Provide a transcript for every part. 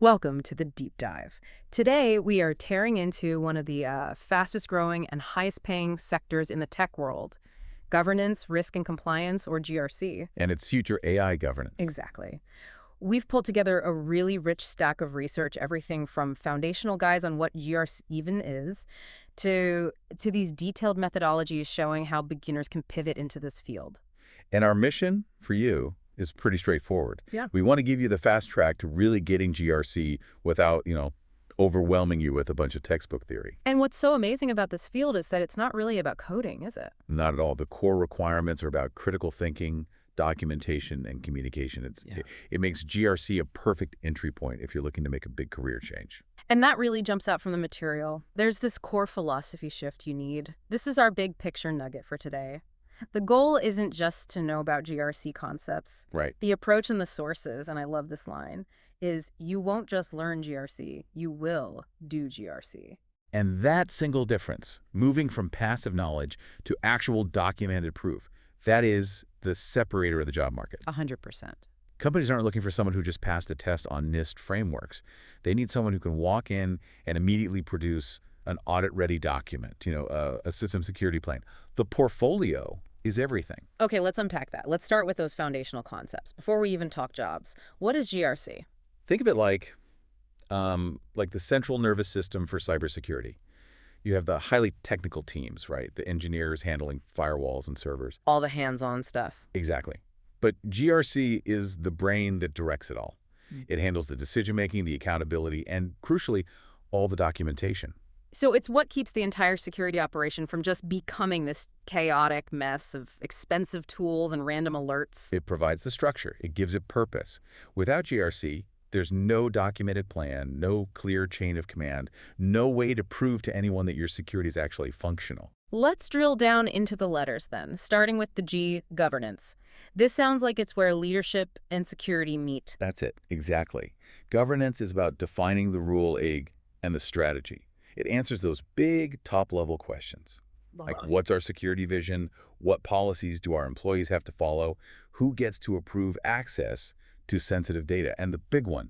Welcome to the Deep Dive. Today, we are tearing into one of the fastest growing and highest paying sectors in the tech world, governance, risk, and compliance, or GRC. And its future AI governance. Exactly. We've pulled together a really rich stack of research, everything from foundational guides on what GRC even is, to these detailed methodologies showing how beginners can pivot into this field. And our mission for you is pretty straightforward. Yeah. We want to give you the fast track to really getting GRC without, overwhelming you with a bunch of textbook theory. And what's so amazing about this field is that it's not really about coding, is it? Not at all. The core requirements are about critical thinking, documentation, and communication. It makes GRC a perfect entry point if you're looking to make a big career change. And that really jumps out from the material. There's this core philosophy shift you need. This is our big picture nugget for today. The goal isn't just to know about GRC concepts. Right. The approach and the sources, and I love this line, is you won't just learn GRC, you will do GRC. And that single difference, moving from passive knowledge to actual documented proof, that is the separator of the job market. 100%. Companies aren't looking for someone who just passed a test on NIST frameworks. They need someone who can walk in and immediately produce an audit-ready document, a system security plan. The portfolio is everything. Okay, let's unpack that. Let's start with those foundational concepts. Before we even talk jobs, what is GRC? Think of it like the central nervous system for cybersecurity. You have the highly technical teams, right? The engineers handling firewalls and servers. All the hands-on stuff. Exactly. But GRC is the brain that directs it all. It handles the decision-making, the accountability, and crucially, all the documentation. So it's what keeps the entire security operation from just becoming this chaotic mess of expensive tools and random alerts. It provides the structure. It gives it purpose. Without GRC, there's no documented plan, no clear chain of command, no way to prove to anyone that your security is actually functional. Let's drill down into the letters then, starting with the G, governance. This sounds like it's where leadership and security meet. That's it. Exactly. Governance is about defining the rule and the strategy. It answers those big top-level questions, like what's our security vision, what policies do our employees have to follow, who gets to approve access to sensitive data, and the big one,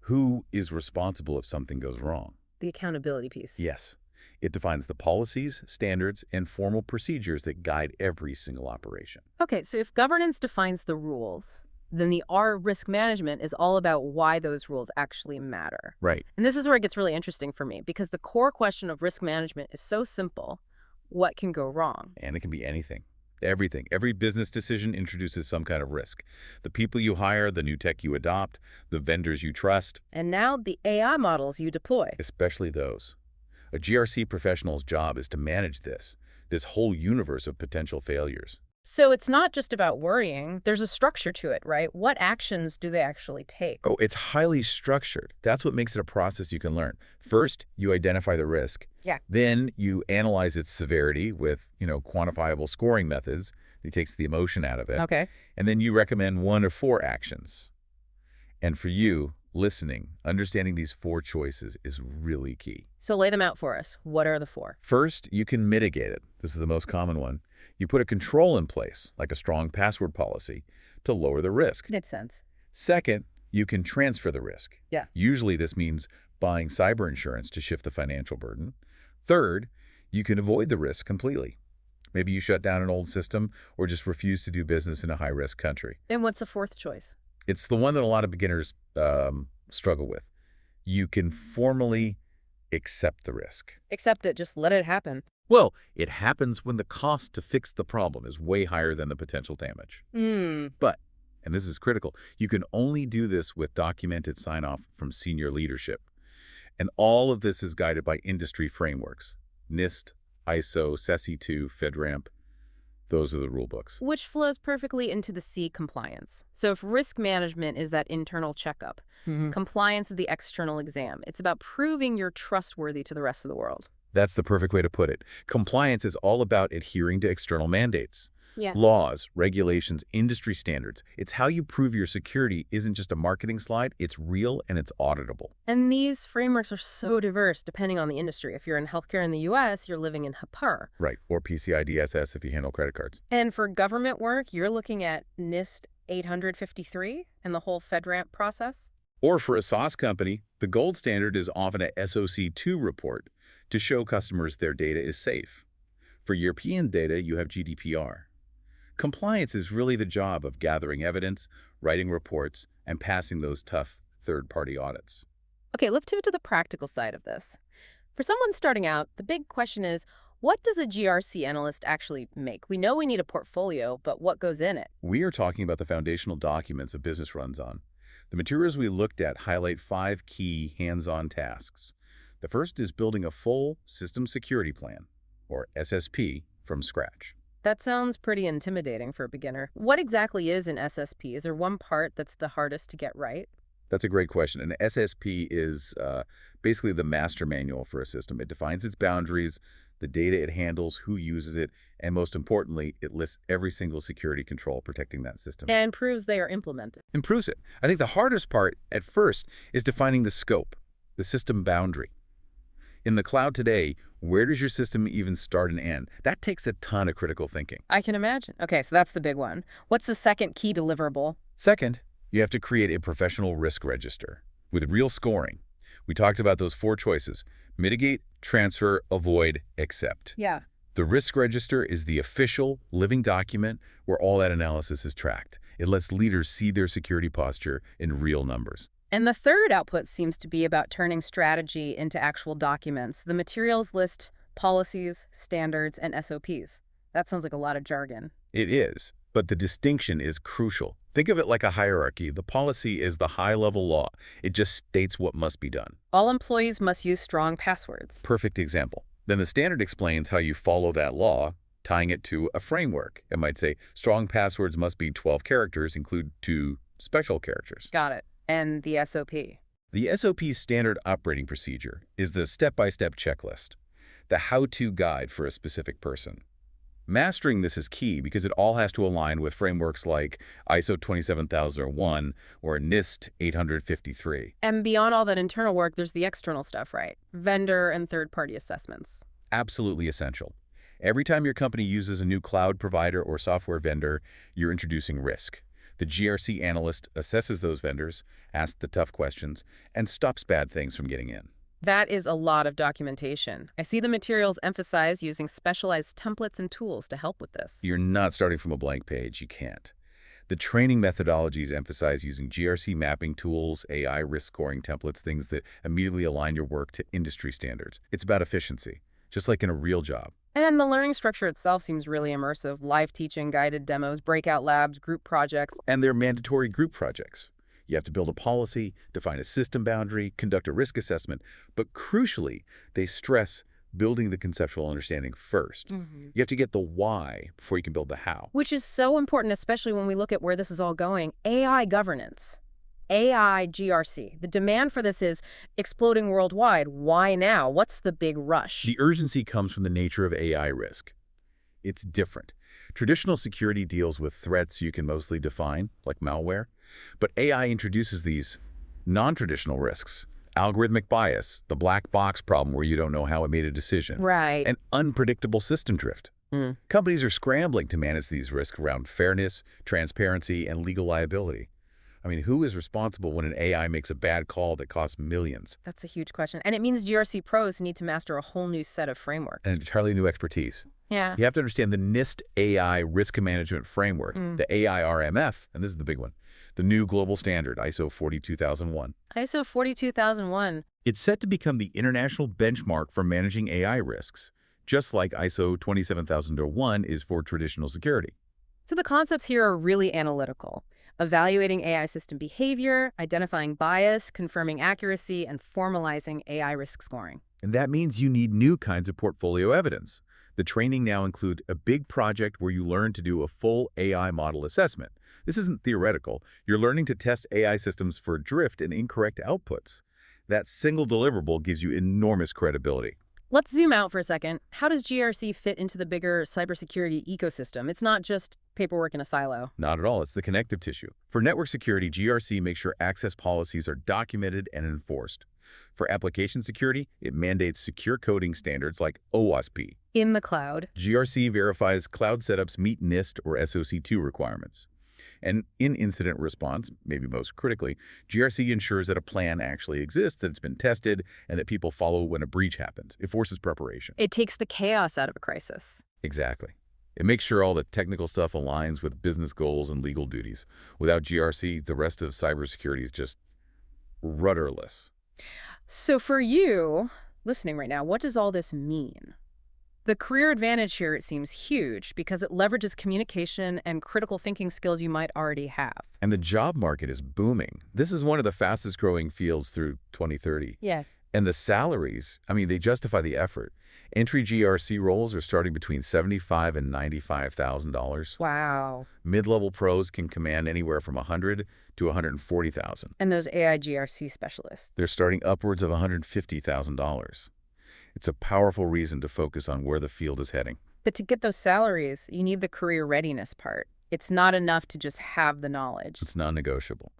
who is responsible if something goes wrong. The accountability piece. Yes. It defines the policies, standards, and formal procedures that guide every single operation. Okay, so if governance defines the rules, then the R, risk management, is all about why those rules actually matter. Right. And this is where it gets really interesting for me, because the core question of risk management is so simple. What can go wrong? And it can be anything. Everything. Every business decision introduces some kind of risk. The people you hire, the new tech you adopt, the vendors you trust. And now the AI models you deploy. Especially those. A GRC professional's job is to manage this whole universe of potential failures. So it's not just about worrying. There's a structure to it, right? What actions do they actually take? Oh, it's highly structured. That's what makes it a process you can learn. First, you identify the risk. Yeah. Then you analyze its severity with, quantifiable scoring methods. It takes the emotion out of it. Okay. And then you recommend 1 of 4 actions. And for you, listening, understanding these 4 choices is really key. So lay them out for us. What are the 4? First, you can mitigate it. This is the most common one. You put a control in place, like a strong password policy, to lower the risk. Makes sense. Second, you can transfer the risk. Yeah. Usually this means buying cyber insurance to shift the financial burden. Third, you can avoid the risk completely. Maybe you shut down an old system or just refuse to do business in a high-risk country. And what's the 4th choice? It's the one that a lot of beginners struggle with. You can formally accept the risk. Accept it. Just let it happen. Well, it happens when the cost to fix the problem is way higher than the potential damage. But, and this is critical, you can only do this with documented sign-off from senior leadership. And all of this is guided by industry frameworks. NIST, ISO, SESI 2, FedRAMP. Those are the rule books. Which flows perfectly into the C, compliance. So if risk management is that internal checkup, compliance is the external exam. It's about proving you're trustworthy to the rest of the world. That's the perfect way to put it. Compliance is all about adhering to external mandates. Yeah. Laws, regulations, industry standards. It's how you prove your security isn't just a marketing slide, it's real and it's auditable. And these frameworks are so diverse depending on the industry. If you're in healthcare in the US, you're living in HIPAA. Right, or PCI DSS if you handle credit cards. And for government work, you're looking at NIST 853 and the whole FedRAMP process? Or for a SaaS company, the gold standard is often a SOC 2 report to show customers their data is safe. For European data, you have GDPR. Compliance is really the job of gathering evidence, writing reports, and passing those tough third-party audits. Okay, let's pivot to the practical side of this. For someone starting out, the big question is, what does a GRC analyst actually make? We know we need a portfolio, but what goes in it? We are talking about the foundational documents a business runs on. The materials we looked at highlight 5 key hands-on tasks. The first is building a full system security plan, or SSP, from scratch. That sounds pretty intimidating for a beginner. What exactly is an SSP? Is there one part that's the hardest to get right? That's a great question. An SSP is basically the master manual for a system. It defines its boundaries, the data it handles, who uses it, and most importantly, it lists every single security control protecting that system. And proves they are implemented. Improves it. I think the hardest part at first is defining the scope, the system boundary. In the cloud today, where does your system even start and end? That takes a ton of critical thinking. I can imagine. Okay, so that's the big one. What's the second key deliverable? Second, you have to create a professional risk register with real scoring. We talked about those 4 choices: mitigate, transfer, avoid, accept. Yeah. The risk register is the official, living document where all that analysis is tracked. It lets leaders see their security posture in real numbers. And the third output seems to be about turning strategy into actual documents. The materials list policies, standards, and SOPs. That sounds like a lot of jargon. It is, but the distinction is crucial. Think of it like a hierarchy. The policy is the high-level law. It just states what must be done. All employees must use strong passwords. Perfect example. Then the standard explains how you follow that law, tying it to a framework. It might say, strong passwords must be 12 characters, include 2 special characters. Got it. And the SOP. The SOP's standard operating procedure is the step-by-step checklist, the how-to guide for a specific person. Mastering this is key because it all has to align with frameworks like ISO 27001 or NIST 853. And beyond all that internal work, there's the external stuff, right? Vendor and third-party assessments. Absolutely essential. Every time your company uses a new cloud provider or software vendor, you're introducing risk. The GRC analyst assesses those vendors, asks the tough questions, and stops bad things from getting in. That is a lot of documentation. I see the materials emphasize using specialized templates and tools to help with this. You're not starting from a blank page. You can't. The training methodologies emphasize using GRC mapping tools, AI risk scoring templates, things that immediately align your work to industry standards. It's about efficiency, just like in a real job. And the learning structure itself seems really immersive. Live teaching, guided demos, breakout labs, group projects. And they're mandatory group projects. You have to build a policy, define a system boundary, conduct a risk assessment, but crucially, they stress building the conceptual understanding first. You have to get the why before you can build the how. Which is so important, especially when we look at where this is all going. AI governance. AI GRC. The demand for this is exploding worldwide. Why now? What's the big rush? The urgency comes from the nature of AI risk. It's different. Traditional security deals with threats you can mostly define, like malware, but AI introduces these non-traditional risks. Algorithmic bias, the black box problem where you don't know how it made a decision, Right. and unpredictable system drift. Companies are scrambling to manage these risks around fairness, transparency, and legal liability. I mean, who is responsible when an AI makes a bad call that costs millions? That's a huge question. And it means GRC pros need to master a whole new set of frameworks. And entirely new expertise. Yeah. You have to understand the NIST AI Risk Management Framework, the AIRMF, and this is the big one, the new global standard, ISO 42001. ISO 42001. It's set to become the international benchmark for managing AI risks, just like ISO 27001 is for traditional security. So the concepts here are really analytical. Evaluating AI system behavior, identifying bias, confirming accuracy, and formalizing AI risk scoring. And that means you need new kinds of portfolio evidence. The training now includes a big project where you learn to do a full AI model assessment. This isn't theoretical. You're learning to test AI systems for drift and incorrect outputs. That single deliverable gives you enormous credibility. Let's zoom out for a second. How does GRC fit into the bigger cybersecurity ecosystem? It's not just paperwork in a silo. Not at all. It's the connective tissue. For network security, GRC makes sure access policies are documented and enforced. For application security, it mandates secure coding standards like OWASP. In the cloud. GRC verifies cloud setups meet NIST or SOC 2 requirements. And in incident response, maybe most critically, GRC ensures that a plan actually exists, that it's been tested, and that people follow when a breach happens. It forces preparation. It takes the chaos out of a crisis. Exactly. It makes sure all the technical stuff aligns with business goals and legal duties. Without GRC, the rest of cybersecurity is just rudderless. So for you, listening right now, what does all this mean? The career advantage here, it seems huge because it leverages communication and critical thinking skills you might already have. And the job market is booming. This is one of the fastest growing fields through 2030. Yeah. And the salaries, I mean, they justify the effort. Entry GRC roles are starting between $75,000 and $95,000. Wow. Mid-level pros can command anywhere from $100,000 to $140,000. And those AI GRC specialists. They're starting upwards of $150,000. It's a powerful reason to focus on where the field is heading. But to get those salaries, you need the career readiness part. It's not enough to just have the knowledge. It's non-negotiable.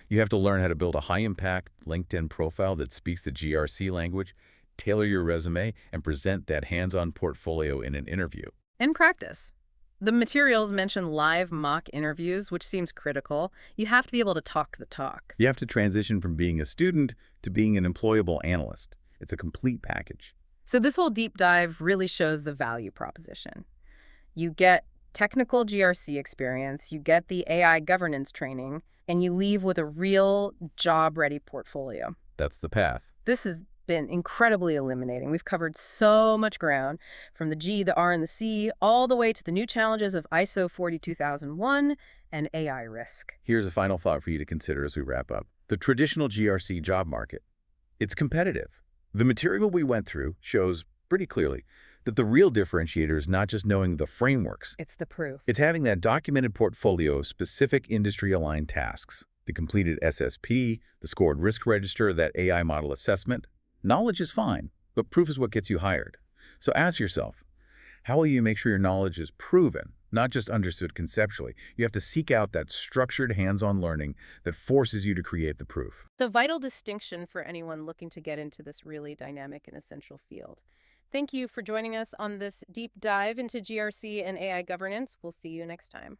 You have to learn how to build a high-impact LinkedIn profile that speaks the GRC language, tailor your resume, and present that hands-on portfolio in an interview. In practice, the materials mention live mock interviews, which seems critical. You have to be able to talk the talk. You have to transition from being a student to being an employable analyst. It's a complete package. So this whole deep dive really shows the value proposition. You get technical GRC experience, you get the AI governance training, and you leave with a real job-ready portfolio. That's the path. This has been incredibly illuminating. We've covered so much ground, from the G, the R, and the C, all the way to the new challenges of ISO 42001 and AI risk. Here's a final thought for you to consider as we wrap up. The traditional GRC job market, it's competitive. The material we went through shows pretty clearly that the real differentiator is not just knowing the frameworks. It's the proof. It's having that documented portfolio of specific industry-aligned tasks, the completed SSP, the scored risk register, that AI model assessment. Knowledge is fine, but proof is what gets you hired. So ask yourself, how will you make sure your knowledge is proven, not just understood conceptually? You have to seek out that structured hands-on learning that forces you to create the proof. It's a vital distinction for anyone looking to get into this really dynamic and essential field. Thank you for joining us on this deep dive into GRC and AI governance. We'll see you next time.